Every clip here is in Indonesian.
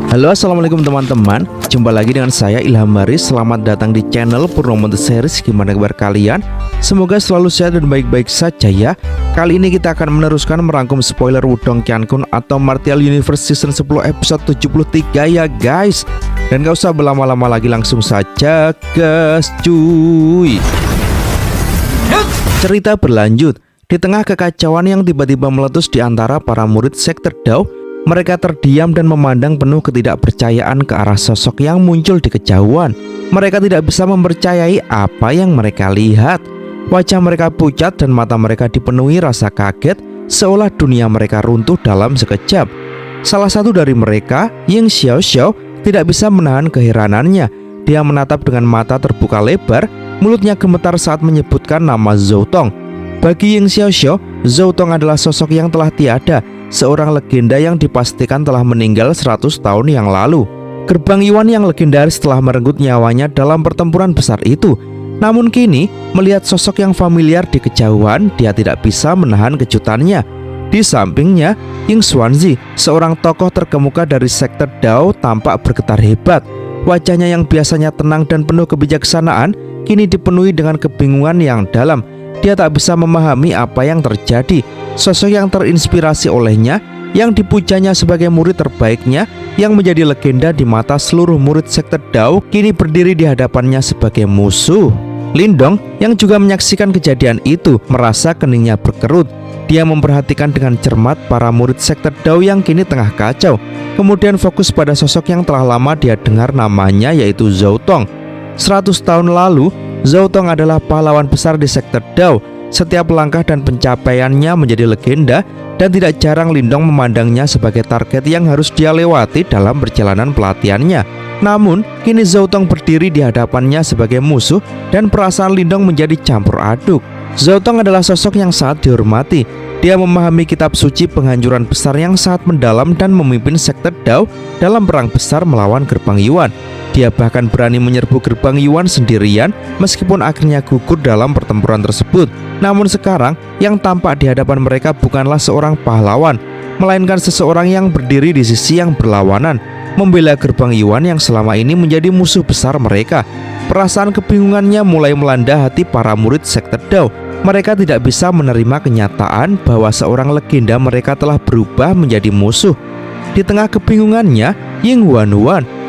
Halo, assalamualaikum teman-teman. Jumpa lagi dengan saya Ilham Baris. Selamat datang di channel Purnomo The Series. Gimana kabar kalian? Semoga selalu sehat dan baik-baik saja ya. Kali ini kita akan meneruskan merangkum spoiler Wudong Qiankun atau Martial Universe Season 10 episode 73 ya guys. Dan gak usah berlama-lama lagi, langsung saja gas cuy. Cerita berlanjut. Di tengah kekacauan yang tiba-tiba meletus di antara para murid sekte Dao, mereka terdiam dan memandang penuh ketidakpercayaan ke arah sosok yang muncul di kejauhan. Mereka tidak bisa mempercayai apa yang mereka lihat. Wajah mereka pucat dan mata mereka dipenuhi rasa kaget, seolah dunia mereka runtuh dalam sekejap. Salah satu dari mereka, Ying Xiaoxiao, tidak bisa menahan keheranannya. Dia menatap dengan mata terbuka lebar, mulutnya gemetar saat menyebutkan nama Zhou Tong. Bagi Ying Xiaoxiao, Zhou Tong adalah sosok yang telah tiada, seorang legenda yang dipastikan telah meninggal 100 tahun yang lalu. Gerbang Yuan yang legendaris telah merenggut nyawanya dalam pertempuran besar itu. Namun kini, melihat sosok yang familiar di kejauhan, dia tidak bisa menahan kejutannya. Di sampingnya, Ying Xuanzi, seorang tokoh terkemuka dari sekte Dao, tampak bergetar hebat. Wajahnya yang biasanya tenang dan penuh kebijaksanaan, kini dipenuhi dengan kebingungan yang dalam. Dia tak bisa memahami apa yang terjadi. Sosok yang terinspirasi olehnya, yang dipujanya sebagai murid terbaiknya, yang menjadi legenda di mata seluruh murid sekte Dao, kini berdiri di hadapannya sebagai musuh. Lindong yang juga menyaksikan kejadian itu merasa keningnya berkerut. Dia memperhatikan dengan cermat para murid sekte Dao yang kini tengah kacau. Kemudian fokus pada sosok yang telah lama dia dengar namanya, yaitu Zhou Tong. 100 tahun lalu, Zhou Tong adalah pahlawan besar di sekte Dao. Setiap langkah dan pencapaiannya menjadi legenda, dan tidak jarang Lindong memandangnya sebagai target yang harus dia lewati dalam perjalanan pelatihannya. Namun, kini Zhou Tong berdiri di hadapannya sebagai musuh, dan perasaan Lindong menjadi campur aduk. Zhou Tong adalah sosok yang sangat dihormati. Dia memahami kitab suci penghancuran besar yang sangat mendalam dan memimpin sekte Dao dalam perang besar melawan gerbang Yuan. Dia bahkan berani menyerbu gerbang Yuan sendirian meskipun akhirnya gugur dalam pertempuran tersebut. Namun sekarang yang tampak di hadapan mereka bukanlah seorang pahlawan, melainkan seseorang yang berdiri di sisi yang berlawanan, membela gerbang Yuan yang selama ini menjadi musuh besar mereka. Perasaan kebingungannya mulai melanda hati para murid sekte Dao. Mereka tidak bisa menerima kenyataan bahwa seorang legenda mereka telah berubah menjadi musuh. Di tengah kebingungannya, Ying Huan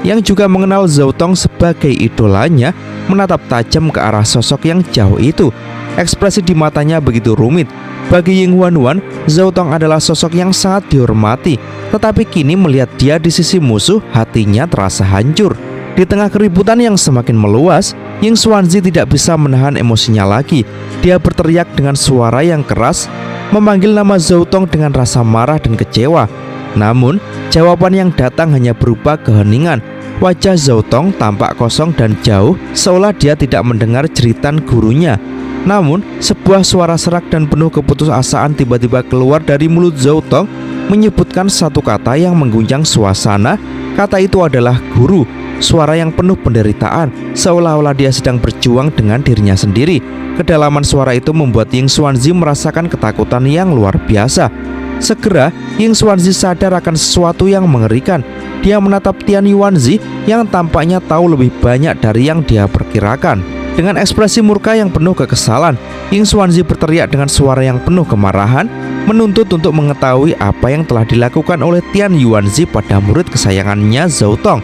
yang juga mengenal Zhou Tong sebagai idolanya, menatap tajam ke arah sosok yang jauh itu. Ekspresi di matanya begitu rumit. Bagi Ying Huan, Zhou Tong adalah sosok yang sangat dihormati. Tetapi kini melihat dia di sisi musuh, hatinya terasa hancur. Di tengah keributan yang semakin meluas, Ying Xuanzi tidak bisa menahan emosinya lagi. Dia berteriak dengan suara yang keras, memanggil nama Zhou Tong dengan rasa marah dan kecewa. Namun, jawaban yang datang hanya berupa keheningan. Wajah Zhou Tong tampak kosong dan jauh, seolah dia tidak mendengar jeritan gurunya. Namun, sebuah suara serak dan penuh keputusasaan tiba-tiba keluar dari mulut Zhou Tong, menyebutkan satu kata yang mengguncang suasana. Kata itu adalah guru. Suara yang penuh penderitaan, seolah-olah dia sedang berjuang dengan dirinya sendiri. Kedalaman suara itu membuat Ying Xuanzi merasakan ketakutan yang luar biasa. Segera, Ying Xuanzi sadar akan sesuatu yang mengerikan. Dia menatap Tian Yuanzi yang tampaknya tahu lebih banyak dari yang dia perkirakan. Dengan ekspresi murka yang penuh kekesalan, Ying Xuanzi berteriak dengan suara yang penuh kemarahan, menuntut untuk mengetahui apa yang telah dilakukan oleh Tian Yuanzi pada murid kesayangannya Zhou Tong.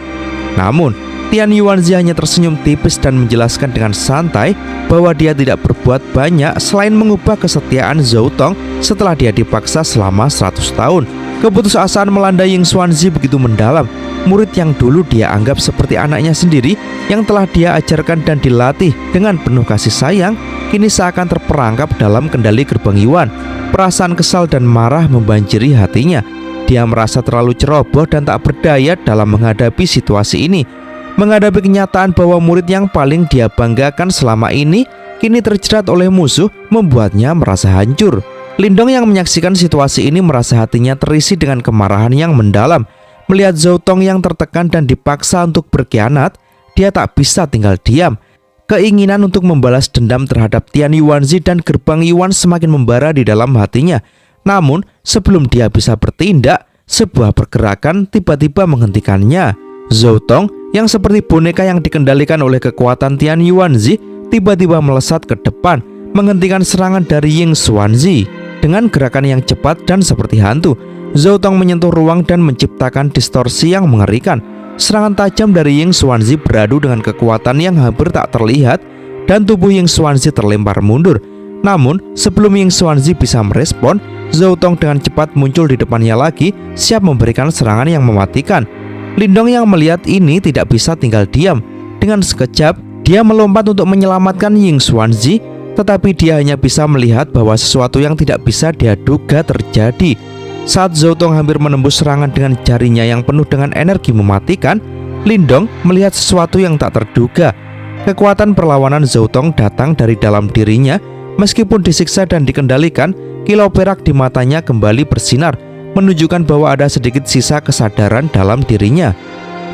Namun, Tian Yuanzi hanya tersenyum tipis dan menjelaskan dengan santai bahwa dia tidak berbuat banyak selain mengubah kesetiaan Zhou Tong setelah dia dipaksa selama 100 tahun. Keputusasaan melanda Ying Xuanzi begitu mendalam. Murid yang dulu dia anggap seperti anaknya sendiri, yang telah dia ajarkan dan dilatih dengan penuh kasih sayang, kini seakan terperangkap dalam kendali gerbang Yuan. Perasaan kesal dan marah membanjiri hatinya. Dia merasa terlalu ceroboh dan tak berdaya dalam menghadapi situasi ini. Menghadapi kenyataan bahwa murid yang paling dia banggakan selama ini kini terjerat oleh musuh, membuatnya merasa hancur. Lindong yang menyaksikan situasi ini merasa hatinya terisi dengan kemarahan yang mendalam. Melihat Zhou Tong yang tertekan dan dipaksa untuk berkhianat, dia tak bisa tinggal diam. Keinginan untuk membalas dendam terhadap Tian Yuanzi dan gerbang Yuan semakin membara di dalam hatinya. Namun, sebelum dia bisa bertindak, sebuah pergerakan tiba-tiba menghentikannya. Zhou Tong yang seperti boneka yang dikendalikan oleh kekuatan Tian Yuanzi tiba-tiba melesat ke depan, menghentikan serangan dari Ying Xuanzi. Dengan gerakan yang cepat dan seperti hantu, Zhou Tong menyentuh ruang dan menciptakan distorsi yang mengerikan. Serangan tajam dari Ying Xuanzi beradu dengan kekuatan yang hampir tak terlihat, dan tubuh Ying Xuanzi terlempar mundur. Namun, sebelum Ying Xuanzi bisa merespon, Zhou Tong dengan cepat muncul di depannya lagi, siap memberikan serangan yang mematikan. Lindong yang melihat ini tidak bisa tinggal diam. Dengan sekejap, dia melompat untuk menyelamatkan Ying Xuanzi, tetapi dia hanya bisa melihat bahwa sesuatu yang tidak bisa dia duga terjadi. Saat Zhou Tong hampir menembus serangan dengan jarinya yang penuh dengan energi mematikan, Lindong melihat sesuatu yang tak terduga. Kekuatan perlawanan Zhou Tong datang dari dalam dirinya. Meskipun disiksa dan dikendalikan, kilau perak di matanya kembali bersinar, menunjukkan bahwa ada sedikit sisa kesadaran dalam dirinya.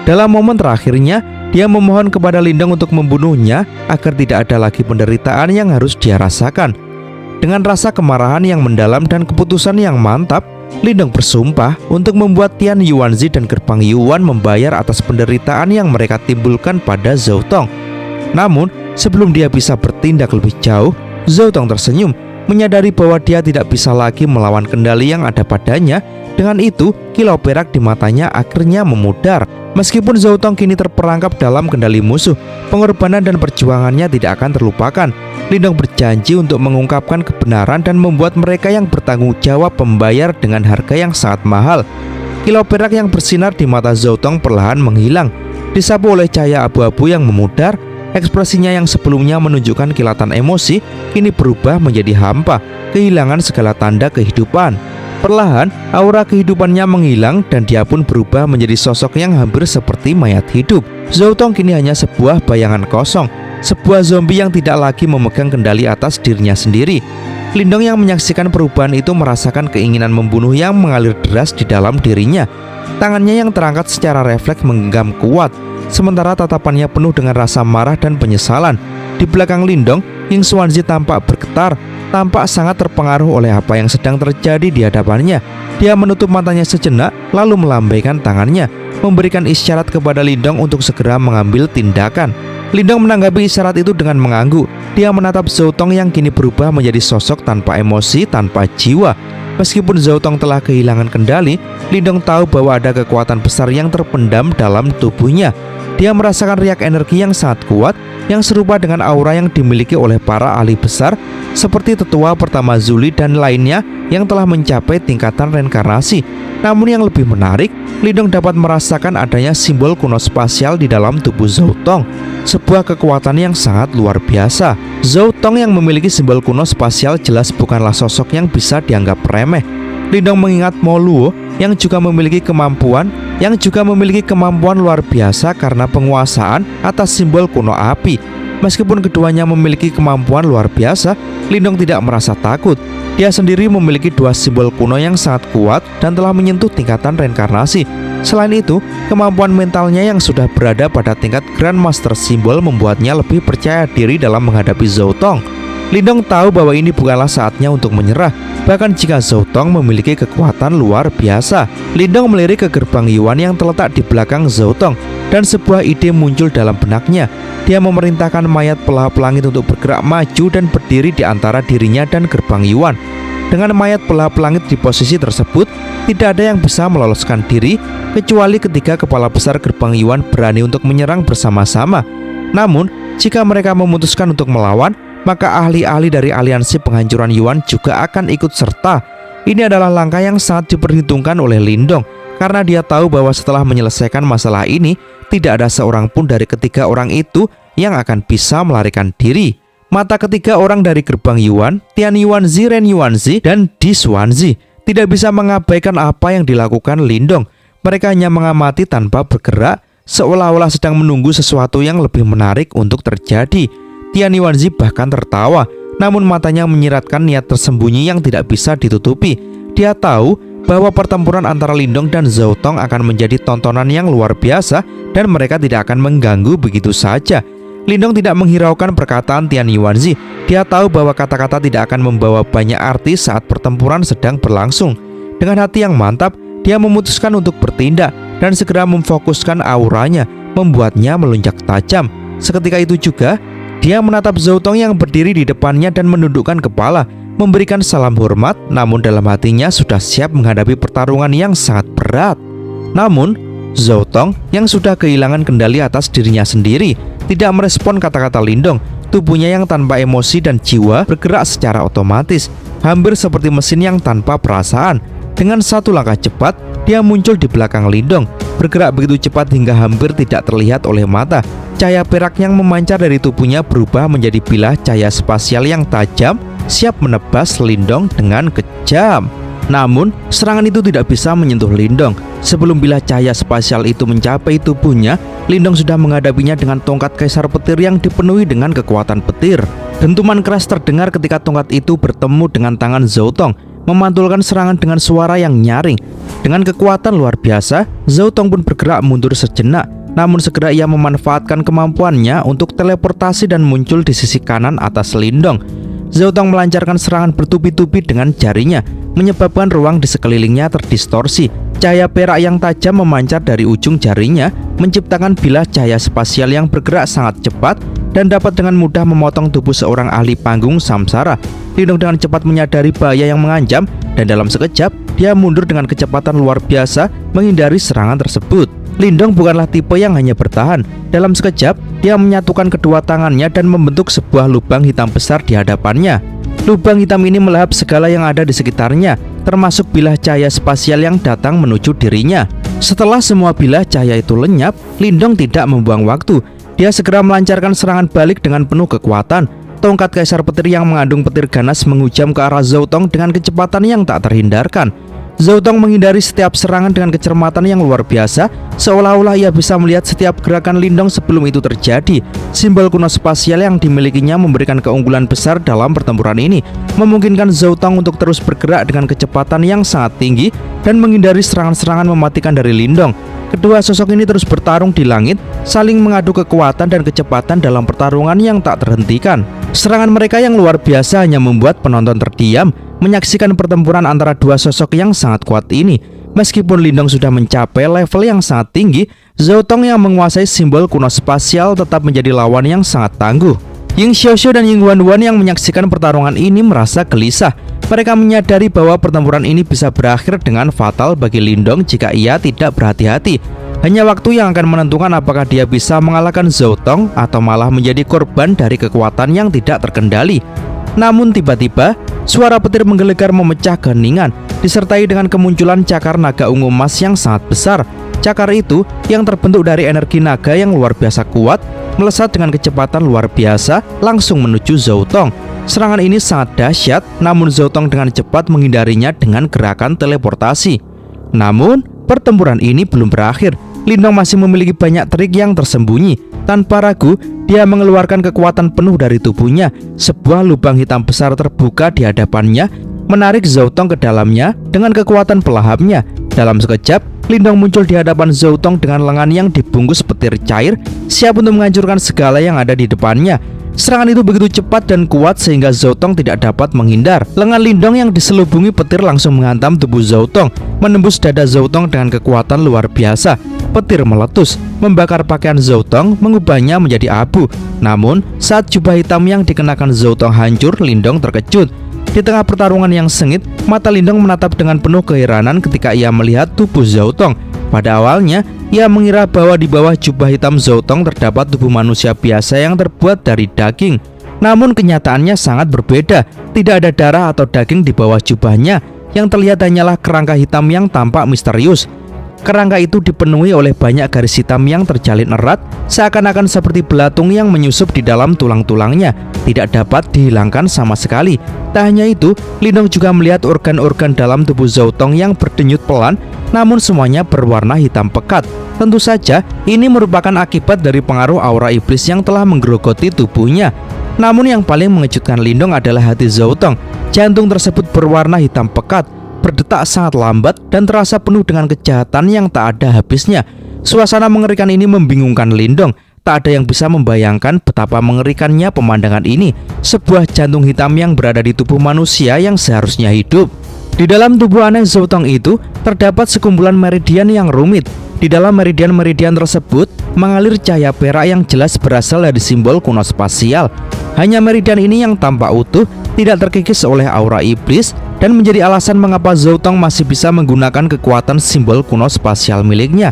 Dalam momen terakhirnya, dia memohon kepada Lindong untuk membunuhnya agar tidak ada lagi penderitaan yang harus dia rasakan. Dengan rasa kemarahan yang mendalam dan keputusan yang mantap, Lindong bersumpah untuk membuat Tian Yuanzi dan Gerbang Yuan membayar atas penderitaan yang mereka timbulkan pada Zhou Tong. Namun, sebelum dia bisa bertindak lebih jauh, Zhou Tong tersenyum, menyadari bahwa dia tidak bisa lagi melawan kendali yang ada padanya. Dengan itu, kilau perak di matanya akhirnya memudar. Meskipun Zhou Tong kini terperangkap dalam kendali musuh, pengorbanan dan perjuangannya tidak akan terlupakan. Lindong berjanji untuk mengungkapkan kebenaran dan membuat mereka yang bertanggung jawab membayar dengan harga yang sangat mahal. Kilau perak yang bersinar di mata Zhou Tong perlahan menghilang, disapu oleh cahaya abu-abu yang memudar. Ekspresinya yang sebelumnya menunjukkan kilatan emosi kini berubah menjadi hampa, kehilangan segala tanda kehidupan. Perlahan, aura kehidupannya menghilang dan dia pun berubah menjadi sosok yang hampir seperti mayat hidup. Zhou Tong kini hanya sebuah bayangan kosong, sebuah zombie yang tidak lagi memegang kendali atas dirinya sendiri. Lindong yang menyaksikan perubahan itu merasakan keinginan membunuh yang mengalir deras di dalam dirinya. Tangannya yang terangkat secara refleks menggenggam kuat, sementara tatapannya penuh dengan rasa marah dan penyesalan. Di belakang Lindong, Ying Xuanzi tampak bergetar, tampak sangat terpengaruh oleh apa yang sedang terjadi di hadapannya. Dia menutup matanya sejenak, lalu melambaikan tangannya, memberikan isyarat kepada Lindong untuk segera mengambil tindakan. Lindong menanggapi isyarat itu dengan mengangguk. Dia menatap Zhou Tong yang kini berubah menjadi sosok tanpa emosi, tanpa jiwa. Meskipun Zhou Tong telah kehilangan kendali, Lindong tahu bahwa ada kekuatan besar yang terpendam dalam tubuhnya. Dia merasakan riak energi yang sangat kuat, yang serupa dengan aura yang dimiliki oleh para ahli besar seperti tetua pertama Zuli dan lainnya yang telah mencapai tingkatan reinkarnasi. Namun yang lebih menarik, Lindong dapat merasakan adanya simbol kuno spasial di dalam tubuh Zhou Tong, sebuah kekuatan yang sangat luar biasa. Zhou Tong yang memiliki simbol kuno spasial jelas bukanlah sosok yang bisa dianggap remeh. Lindong mengingat Mo Luo yang juga memiliki kemampuan luar biasa karena penguasaan atas simbol kuno api. Meskipun keduanya memiliki kemampuan luar biasa, Lindong tidak merasa takut. Dia sendiri memiliki dua simbol kuno yang sangat kuat dan telah menyentuh tingkatan reinkarnasi. Selain itu, kemampuan mentalnya yang sudah berada pada tingkat Grandmaster Simbol membuatnya lebih percaya diri dalam menghadapi Zhou Tong. Lindong tahu bahwa ini bukanlah saatnya untuk menyerah, bahkan jika Zhou Tong memiliki kekuatan luar biasa. Lindong melirik ke gerbang Yuan yang terletak di belakang Zhou Tong, dan sebuah ide muncul dalam benaknya. Dia memerintahkan mayat pelahap langit untuk bergerak maju dan berdiri di antara dirinya dan gerbang Yuan. Dengan mayat pelahap langit di posisi tersebut, tidak ada yang bisa meloloskan diri kecuali ketika kepala besar gerbang Yuan berani untuk menyerang bersama-sama. Namun, jika mereka memutuskan untuk melawan, maka ahli-ahli dari aliansi penghancuran Yuan juga akan ikut serta. Ini adalah langkah yang sangat diperhitungkan oleh Lindong, karena dia tahu bahwa setelah menyelesaikan masalah ini, tidak ada seorang pun dari ketiga orang itu yang akan bisa melarikan diri. Mata ketiga orang dari gerbang Yuan, Tian Yuanzi, Ren Yuanzi, dan Di Xuanzi, tidak bisa mengabaikan apa yang dilakukan Lindong. Mereka hanya mengamati tanpa bergerak, seolah-olah sedang menunggu sesuatu yang lebih menarik untuk terjadi. Tian Yuanzi bahkan tertawa, namun matanya menyiratkan niat tersembunyi yang tidak bisa ditutupi. Dia tahu bahwa pertempuran antara Lindong dan Zhou Tong akan menjadi tontonan yang luar biasa dan mereka tidak akan mengganggu begitu saja. Lindong tidak menghiraukan perkataan Tian Yuanzi. Dia tahu bahwa kata-kata tidak akan membawa banyak arti saat pertempuran sedang berlangsung. Dengan hati yang mantap, dia memutuskan untuk bertindak dan segera memfokuskan auranya, membuatnya melonjak tajam. Seketika itu juga, dia menatap Zhou Tong yang berdiri di depannya dan menundukkan kepala, memberikan salam hormat, namun dalam hatinya sudah siap menghadapi pertarungan yang sangat berat. Namun, Zhou Tong yang sudah kehilangan kendali atas dirinya sendiri tidak merespon kata-kata Lindong. Tubuhnya yang tanpa emosi dan jiwa bergerak secara otomatis, hampir seperti mesin yang tanpa perasaan. Dengan satu langkah cepat, dia muncul di belakang Lindong, bergerak begitu cepat hingga hampir tidak terlihat oleh mata. Cahaya perak yang memancar dari tubuhnya berubah menjadi bilah cahaya spasial yang tajam, siap menebas Lindong dengan kejam. Namun, serangan itu tidak bisa menyentuh Lindong. Sebelum bilah cahaya spasial itu mencapai tubuhnya, Lindong sudah menghadapinya dengan tongkat kaisar petir yang dipenuhi dengan kekuatan petir. Dentuman keras terdengar ketika tongkat itu bertemu dengan tangan Zhou Tong, memantulkan serangan dengan suara yang nyaring. Dengan kekuatan luar biasa, Zhou Tong pun bergerak mundur sejenak. Namun segera ia memanfaatkan kemampuannya untuk teleportasi dan muncul di sisi kanan atas Lindong. Zhou Tong melancarkan serangan bertubi-tubi dengan jarinya, menyebabkan ruang di sekelilingnya terdistorsi. Cahaya perak yang tajam memancar dari ujung jarinya, menciptakan bilah cahaya spasial yang bergerak sangat cepat dan dapat dengan mudah memotong tubuh seorang ahli panggung samsara. Lindong dengan cepat menyadari bahaya yang mengancam, dan dalam sekejap dia mundur dengan kecepatan luar biasa menghindari serangan tersebut. Lindong bukanlah tipe yang hanya bertahan. Dalam sekejap, dia menyatukan kedua tangannya dan membentuk sebuah lubang hitam besar di hadapannya. Lubang hitam ini melahap segala yang ada di sekitarnya, termasuk bilah cahaya spasial yang datang menuju dirinya. Setelah semua bilah cahaya itu lenyap, Lindong tidak membuang waktu. Dia segera melancarkan serangan balik dengan penuh kekuatan. Tongkat kaisar petir yang mengandung petir ganas menghujam ke arah Zhou Tong dengan kecepatan yang tak terhindarkan. Zhou Tong menghindari setiap serangan dengan kecermatan yang luar biasa, seolah-olah ia bisa melihat setiap gerakan Lindong sebelum itu terjadi. Simbol kuno spasial yang dimilikinya memberikan keunggulan besar dalam pertempuran ini, memungkinkan Zhou Tong untuk terus bergerak dengan kecepatan yang sangat tinggi dan menghindari serangan-serangan mematikan dari Lindong. Kedua sosok ini terus bertarung di langit, saling mengadu kekuatan dan kecepatan dalam pertarungan yang tak terhentikan. Serangan mereka yang luar biasa hanya membuat penonton terdiam, menyaksikan pertempuran antara dua sosok yang sangat kuat ini. Meskipun Lindong sudah mencapai level yang sangat tinggi, Zhou Tong yang menguasai simbol kuno spasial tetap menjadi lawan yang sangat tangguh. Ying Xiaoxiao dan Ying Huan yang menyaksikan pertarungan ini merasa gelisah. Mereka menyadari bahwa pertempuran ini bisa berakhir dengan fatal bagi Lindong jika ia tidak berhati-hati. Hanya waktu yang akan menentukan apakah dia bisa mengalahkan Zhou Tong atau malah menjadi korban dari kekuatan yang tidak terkendali. Namun tiba-tiba, suara petir menggelegar memecah keheningan, disertai dengan kemunculan cakar naga ungu emas yang sangat besar. Cakar itu yang terbentuk dari energi naga yang luar biasa kuat, melesat dengan kecepatan luar biasa langsung menuju Zhou Tong. Serangan ini sangat dahsyat, namun Zhou Tong dengan cepat menghindarinya dengan gerakan teleportasi. Namun, pertempuran ini belum berakhir. Lindong masih memiliki banyak trik yang tersembunyi. Tanpa ragu, dia mengeluarkan kekuatan penuh dari tubuhnya. Sebuah lubang hitam besar terbuka di hadapannya, menarik Zhou Tong ke dalamnya dengan kekuatan pelahapnya. Dalam sekejap, Lindong muncul di hadapan Zhou Tong dengan lengan yang dibungkus petir cair, siap untuk menghancurkan segala yang ada di depannya. Serangan itu begitu cepat dan kuat sehingga Zhou Tong tidak dapat menghindar. Lengan Lindong yang diselubungi petir langsung menghantam tubuh Zhou Tong, menembus dada Zhou Tong dengan kekuatan luar biasa. Petir meletus, membakar pakaian Zhou Tong, mengubahnya menjadi abu. Namun, saat jubah hitam yang dikenakan Zhou Tong hancur, Lindong terkejut. Di tengah pertarungan yang sengit, mata Lindong menatap dengan penuh keheranan ketika ia melihat tubuh Zhou Tong. Pada awalnya, ia mengira bahwa di bawah jubah hitam Zhou Tong terdapat tubuh manusia biasa yang terbuat dari daging. Namun kenyataannya sangat berbeda. Tidak ada darah atau daging di bawah jubahnya. Yang terlihat hanyalah kerangka hitam yang tampak misterius. Kerangka itu dipenuhi oleh banyak garis hitam yang terjalin erat, seakan-akan seperti belatung yang menyusup di dalam tulang-tulangnya, tidak dapat dihilangkan sama sekali. Tak hanya itu, Lindong juga melihat organ-organ dalam tubuh Zhou Tong yang berdenyut pelan, namun semuanya berwarna hitam pekat. Tentu saja, ini merupakan akibat dari pengaruh aura iblis yang telah menggerogoti tubuhnya. Namun yang paling mengejutkan Lindong adalah hati Zhou Tong. Jantung tersebut berwarna hitam pekat, berdetak sangat lambat dan terasa penuh dengan kejahatan yang tak ada habisnya. Suasana mengerikan ini membingungkan Lindong. Tak ada yang bisa membayangkan betapa mengerikannya pemandangan ini. Sebuah jantung hitam yang berada di tubuh manusia yang seharusnya hidup. Di dalam tubuh aneh Zoutong itu terdapat sekumpulan meridian yang rumit. Di dalam meridian-meridian tersebut mengalir cahaya perak yang jelas berasal dari simbol kuno spasial. Hanya meridian ini yang tampak utuh, tidak terkikis oleh aura iblis, dan menjadi alasan mengapa Zoutong masih bisa menggunakan kekuatan simbol kuno spasial miliknya.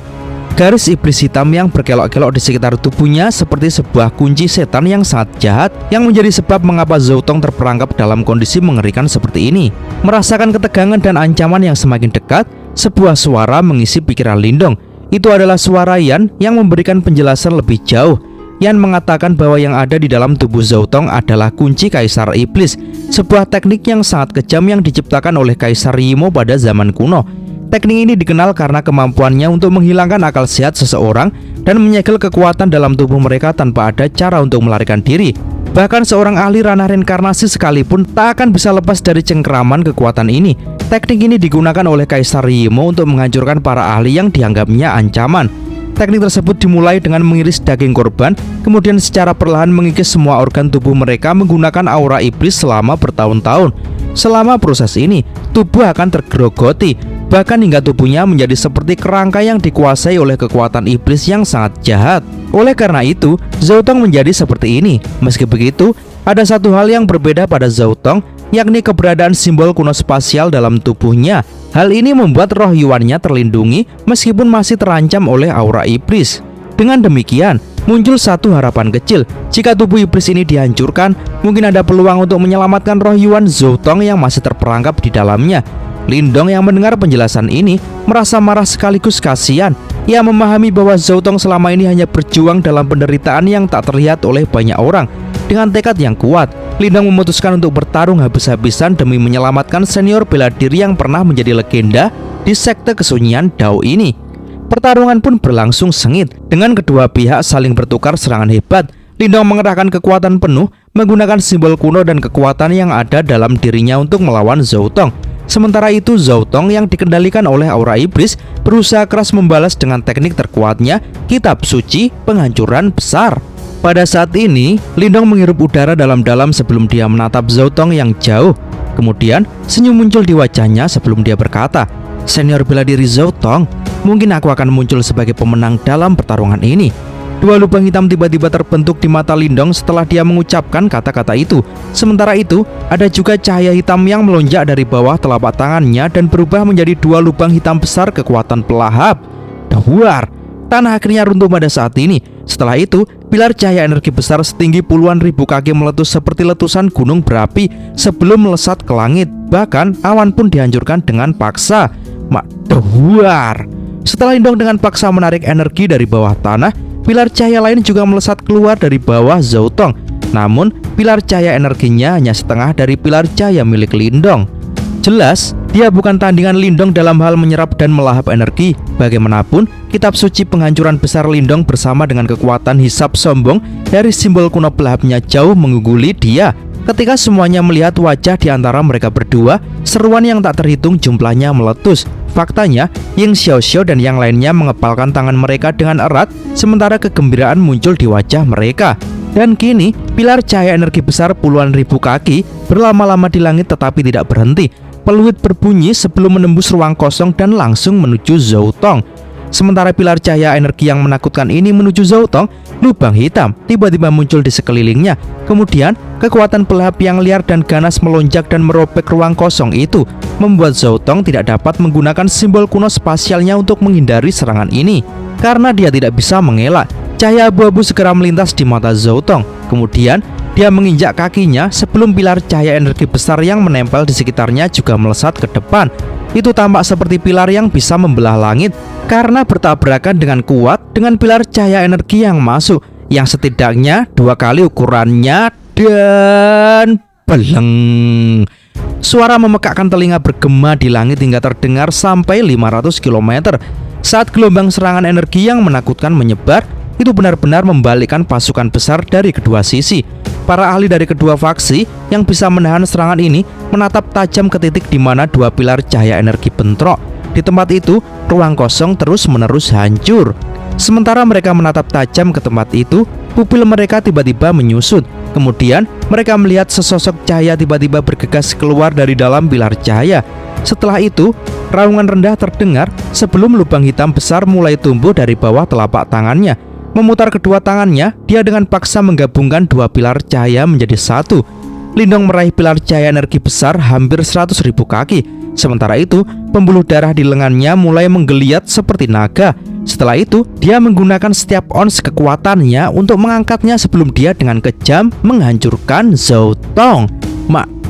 Garis iblis hitam yang berkelok-kelok di sekitar tubuhnya seperti sebuah kunci setan yang sangat jahat, yang menjadi sebab mengapa Zoutong terperangkap dalam kondisi mengerikan seperti ini. Merasakan ketegangan dan ancaman yang semakin dekat, sebuah suara mengisi pikiran Lindong. Itu adalah suara Yan yang memberikan penjelasan lebih jauh. Yan mengatakan bahwa yang ada di dalam tubuh Zoutong adalah kunci Kaisar Iblis, sebuah teknik yang sangat kejam yang diciptakan oleh Kaisar Yimo pada zaman kuno. Teknik ini dikenal karena kemampuannya untuk menghilangkan akal sehat seseorang dan menyegel kekuatan dalam tubuh mereka tanpa ada cara untuk melarikan diri. Bahkan seorang ahli ranah reinkarnasi sekalipun tak akan bisa lepas dari cengkeraman kekuatan ini. Teknik ini digunakan oleh Kaisar Yimo untuk menghancurkan para ahli yang dianggapnya ancaman. Teknik tersebut dimulai dengan mengiris daging korban, kemudian secara perlahan mengikis semua organ tubuh mereka menggunakan aura iblis selama bertahun-tahun. Selama proses ini, tubuh akan tergerogoti, bahkan hingga tubuhnya menjadi seperti kerangka yang dikuasai oleh kekuatan iblis yang sangat jahat. Oleh karena itu, Zoutong menjadi seperti ini. Meski begitu, ada satu hal yang berbeda pada Zoutong, yakni keberadaan simbol kuno spasial dalam tubuhnya. Hal ini membuat roh Yuannya terlindungi meskipun masih terancam oleh aura iblis. Dengan demikian, muncul satu harapan kecil. Jika tubuh iblis ini dihancurkan, mungkin ada peluang untuk menyelamatkan roh Yuan Zoutong yang masih terperangkap di dalamnya. Lindong yang mendengar penjelasan ini merasa marah sekaligus kasihan. Ia memahami bahwa Zoutong selama ini hanya berjuang dalam penderitaan yang tak terlihat oleh banyak orang. Dengan tekad yang kuat, Lindong memutuskan untuk bertarung habis-habisan demi menyelamatkan senior bela diri yang pernah menjadi legenda di sekte kesunyian Dao ini. Pertarungan pun berlangsung sengit. Dengan kedua pihak saling bertukar serangan hebat, Lindong mengerahkan kekuatan penuh menggunakan simbol kuno dan kekuatan yang ada dalam dirinya untuk melawan Zoutong. Sementara itu, Zoutong yang dikendalikan oleh aura iblis berusaha keras membalas dengan teknik terkuatnya, kitab suci penghancuran besar. Pada saat ini, Lindong menghirup udara dalam-dalam sebelum dia menatap Zoutong yang jauh. Kemudian, senyum muncul di wajahnya sebelum dia berkata, "Senior bela diri Zoutong, mungkin aku akan muncul sebagai pemenang dalam pertarungan ini." Dua lubang hitam tiba-tiba terbentuk di mata Lindong setelah dia mengucapkan kata-kata itu. Sementara itu, ada juga cahaya hitam yang melonjak dari bawah telapak tangannya dan berubah menjadi dua lubang hitam besar kekuatan pelahap. Duar! Tanah akhirnya runtuh pada saat ini. Setelah itu, pilar cahaya energi besar setinggi puluhan ribu kaki meletus seperti letusan gunung berapi sebelum melesat ke langit. Bahkan, awan pun dihancurkan dengan paksa. Duar! Setelah Lindong dengan paksa menarik energi dari bawah tanah, pilar cahaya lain juga melesat keluar dari bawah Zoutong. Namun, pilar cahaya energinya hanya setengah dari pilar cahaya milik Lindong. Jelas, dia bukan tandingan Lindong dalam hal menyerap dan melahap energi. Bagaimanapun, kitab suci penghancuran besar Lindong bersama dengan kekuatan hisap sombong dari simbol kuno pelahapnya jauh mengungguli dia. Ketika semuanya melihat wajah di antara mereka berdua, seruan yang tak terhitung jumlahnya meletus. Faktanya, Ying Xiaoxiao dan yang lainnya mengepalkan tangan mereka dengan erat, sementara kegembiraan muncul di wajah mereka. Dan kini, pilar cahaya energi besar puluhan ribu kaki berlama-lama di langit tetapi tidak berhenti. Peluit berbunyi sebelum menembus ruang kosong dan langsung menuju Zoutong. Sementara pilar cahaya energi yang menakutkan ini menuju Zoutong, lubang hitam tiba-tiba muncul di sekelilingnya. Kemudian, kekuatan pelahap yang liar dan ganas melonjak dan merobek ruang kosong itu, membuat Zoutong tidak dapat menggunakan simbol kuno spasialnya untuk menghindari serangan ini. Karena dia tidak bisa mengelak, cahaya abu-abu segera melintas di mata Zoutong. Kemudian, dia menginjak kakinya sebelum pilar cahaya energi besar yang menempel di sekitarnya juga melesat ke depan. Itu tampak seperti pilar yang bisa membelah langit karena bertabrakan dengan kuat dengan pilar cahaya energi yang masuk, yang setidaknya 2 kali ukurannya, dan beleng. Suara memekakkan telinga bergema di langit hingga terdengar sampai 500 km. Saat gelombang serangan energi yang menakutkan menyebar, itu benar-benar membalikkan pasukan besar dari kedua sisi. Para ahli dari kedua faksi yang bisa menahan serangan ini menatap tajam ke titik di mana dua pilar cahaya energi bentrok. Di tempat itu, ruang kosong terus-menerus hancur. Sementara mereka menatap tajam ke tempat itu, pupil mereka tiba-tiba menyusut. Kemudian, mereka melihat sesosok cahaya tiba-tiba bergegas keluar dari dalam pilar cahaya. Setelah itu, raungan rendah terdengar sebelum lubang hitam besar mulai tumbuh dari bawah telapak tangannya. Memutar kedua tangannya, dia dengan paksa menggabungkan dua pilar cahaya menjadi satu. Lindong meraih pilar cahaya energi besar hampir 100.000 kaki. Sementara itu, pembuluh darah di lengannya mulai menggeliat seperti naga. Setelah itu, dia menggunakan setiap ons kekuatannya untuk mengangkatnya sebelum dia dengan kejam menghancurkan Zhou Tong.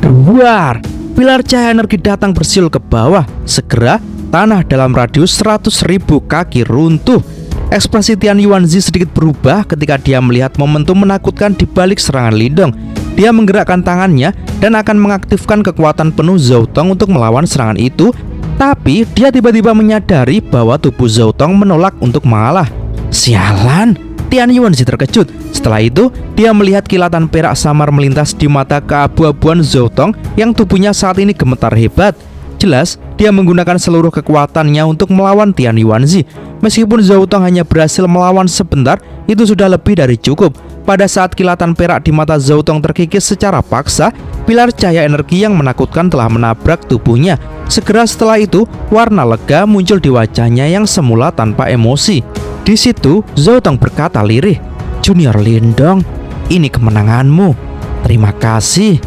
Duar! Pilar cahaya energi datang bersiul ke bawah. Segera, tanah dalam radius 100.000 kaki runtuh. Ekspresi Tian Yuanzi sedikit berubah ketika dia melihat momentum menakutkan di balik serangan Lindong. Dia menggerakkan tangannya dan akan mengaktifkan kekuatan penuh Zhou Tong untuk melawan serangan itu. Tapi dia tiba-tiba menyadari bahwa tubuh Zhou Tong menolak untuk mengalah. Sialan! Tian Yuanzi terkejut. Setelah itu, dia melihat kilatan perak samar melintas di mata keabu-abuan Zhou Tong yang tubuhnya saat ini gemetar hebat. Jelas, dia menggunakan seluruh kekuatannya untuk melawan Tian Yuanzi. Meskipun Zhou Tong hanya berhasil melawan sebentar, itu sudah lebih dari cukup. Pada saat kilatan perak di mata Zhou Tong terkikis secara paksa, pilar cahaya energi yang menakutkan telah menabrak tubuhnya. Segera setelah itu, warna lega muncul di wajahnya yang semula tanpa emosi. Di situ, Zhou Tong berkata lirih, "Junior Lindong, ini kemenanganmu. Terima kasih."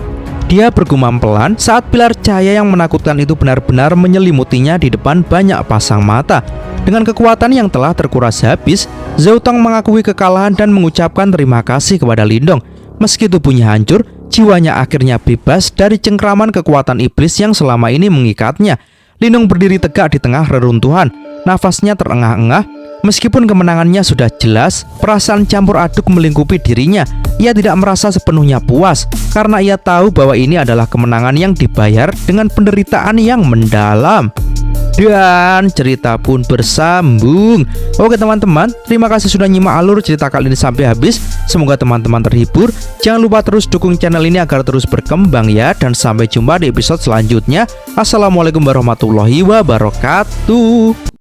Dia bergumam pelan saat pilar cahaya yang menakutkan itu benar-benar menyelimutinya di depan banyak pasang mata. Dengan kekuatan yang telah terkuras habis, Zhou Tong mengakui kekalahan dan mengucapkan terima kasih kepada Lindong. Meski tubuhnya hancur, jiwanya akhirnya bebas dari cengkraman kekuatan iblis yang selama ini mengikatnya. Lindong berdiri tegak di tengah reruntuhan, nafasnya terengah-engah. Meskipun kemenangannya sudah jelas, perasaan campur aduk melingkupi dirinya. Ia tidak merasa sepenuhnya puas karena ia tahu bahwa ini adalah kemenangan yang dibayar dengan penderitaan yang mendalam. Dan cerita pun bersambung. Oke teman-teman, terima kasih sudah nyimak alur cerita kali ini sampai habis. Semoga teman-teman terhibur. Jangan lupa terus dukung channel ini agar terus berkembang ya. Dan sampai jumpa di episode selanjutnya. Assalamualaikum warahmatullahi wabarakatuh.